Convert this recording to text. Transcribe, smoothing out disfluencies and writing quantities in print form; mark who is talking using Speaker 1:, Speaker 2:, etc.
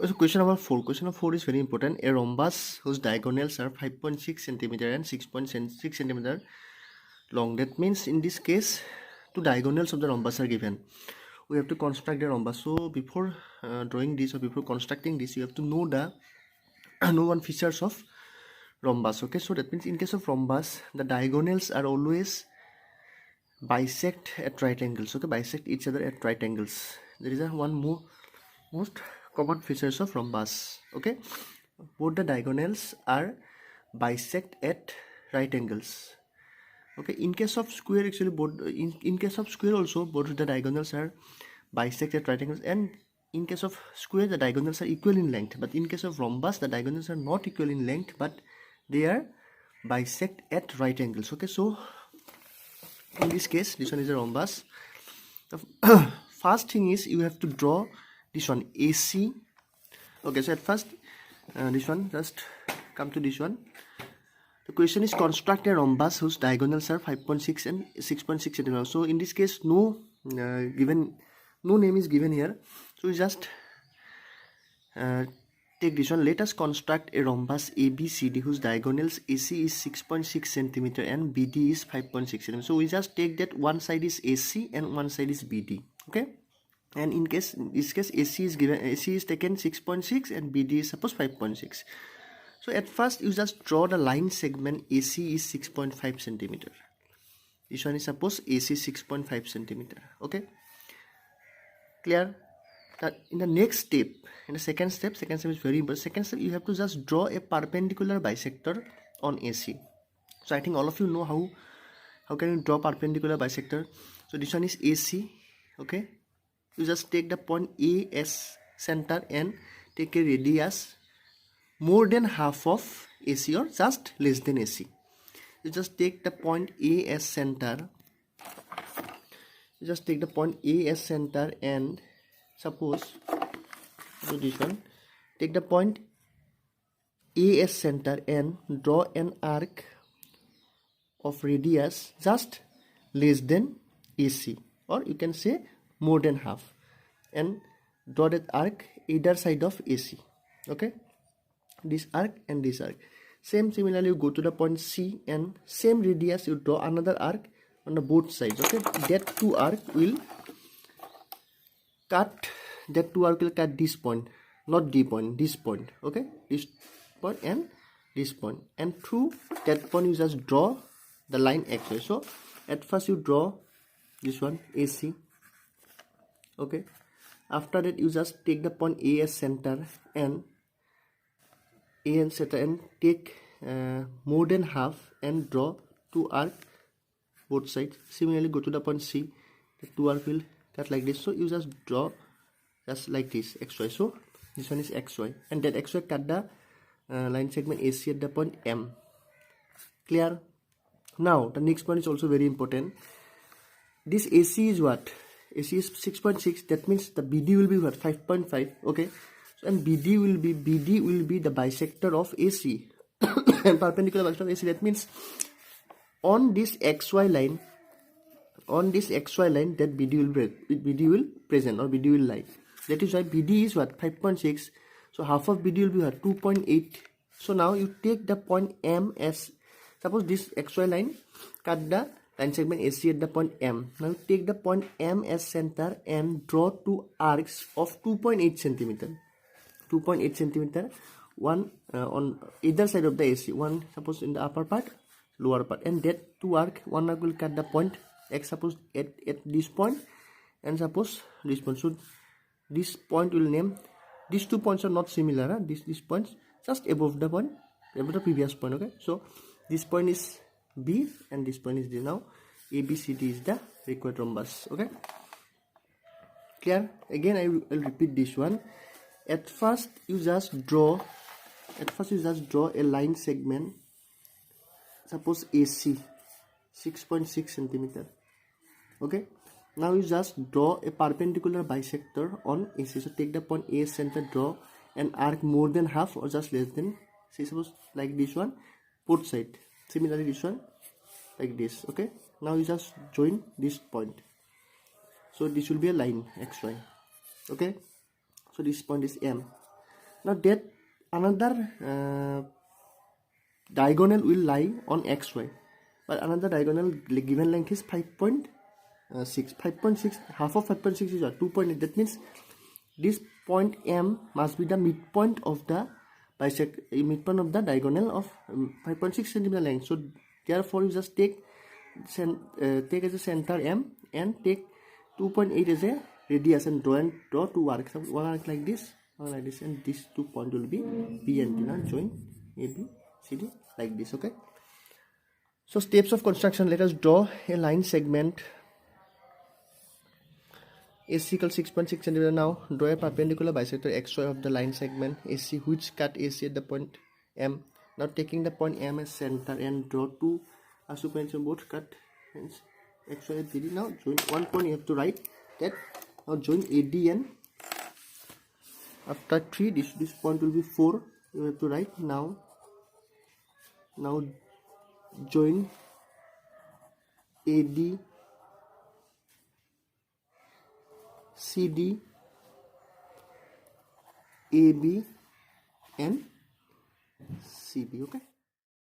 Speaker 1: So question number 4. Question number 4 is very important. A rhombus whose diagonals are 5.6 centimeter and 6.6 centimeter long. That means in this case, two diagonals of the rhombus are given. We have to construct the rhombus. So before drawing this or before constructing this, you have to know know one features of rhombus. Okay, so that means in case of rhombus, the diagonals are always bisect at right angles. Okay, bisect each other at right angles. There is one most common features of rhombus. Okay, both the diagonals are bisect at right angles. Okay, in case of square, actually both in case of square also both the diagonals are bisect at right angles, and in case of square the diagonals are equal in length. But in case of rhombus, the diagonals are not equal in length, but they are bisect at right angles. Okay, so in this case this one is a rhombus. The first thing is you have to draw this one AC. Okay, so at first this one, just come to this one. The question is construct a rhombus whose diagonals are 5.6 and 6.6 centimeters. So in this case no name is given here, so we just take this one. Let us construct a rhombus ABCD whose diagonals AC is 6.6 centimeter and BD is 5.6 centimeter. So we just take that one side is AC and one side is BD. Okay, and in this case AC is given, AC is taken 6.6 and BD is suppose 5.6. So at first you just draw the line segment. AC is 6.5 centimeter. This one is suppose AC 6.5 centimeter. Okay, clear? That in the next step, in the second step is very important. Second step, you have to just draw a perpendicular bisector on AC. So I think all of you know how can you draw perpendicular bisector. So this one is AC. Okay, you just take the point A as center and take a radius more than half of AC or just less than AC. You just take the point A as center. You just take the point A as center and suppose do this one. Take the point A as center and draw an arc of radius just less than AC, or you can say more than half, and draw that arc either side of AC. Okay, this arc and this arc. Similarly you go to the point C and same radius you draw another arc on the both sides. Okay, that two arc will cut this point, not D point, this point. Okay, this point and this point, and through that point you just draw the line XY. So at first you draw this one AC. Okay, after that you just take the point A as center and take more than half and draw two arc both sides. Similarly go to the point C, the two arc will cut like this. So you just draw just like this XY. So this one is XY, and that XY cut the line segment AC at the point M. Clear? Now the next point is also very important. This AC is what? AC is 6.6. that means the BD will be what? 5.5. okay, so and BD will be the bisector of AC and perpendicular bisector of AC. That means on this XY line, that BD will present, or BD will lie. That is why BD is what? 5.6. so half of BD will be what? 2.8. so now you take the point M as, suppose this XY line cut the line segment AC at the point M. Now you take the point M as center and draw two arcs of 2.8 centimeter. 2.8 centimeter, one on either side of the AC. One suppose in the upper part, lower part, and that two arc, one arc will cut the point X, suppose at this point, and suppose this point. So this point will name, these 2 points are not similar. Huh? These points just above the point, above the previous point. Okay, so this point is B and this point is D. Now ABCD is the required rhombus. Okay, clear? Again I will repeat this one. At first you just draw a line segment, suppose AC 6.6 centimeter. Okay, now you just draw a perpendicular bisector on AC. So take the point A center, draw an arc more than half or just less than, say suppose like this one, both side. Similarly this one like this. Okay, now you just join this point, so this will be a line XY. Okay, so this point is M. Now that another diagonal will lie on xy, but another diagonal given length is 5.6. 5.6, half of 5.6 is what? 2.8. That means this point M must be the midpoint of the midpoint of the diagonal of 5.6 centimeter length. So therefore you just take as a center M and take 2.8 as a radius and draw two arcs. One arc like this, and these 2 points will be B and D. Now join A, B, C, D like this. Okay. So steps of construction. Let us draw a line segment. AC equals 6.6 centimeter. Now draw a perpendicular bisector XY of the line segment AC, which cut AC at the point M. Now taking the point M as center and draw two points on both cut hence XY at BD. Now join one point. You have to write that. Now join AD and after 3 this point will be 4. You have to write now join AD, CD, AB and CB. Okay.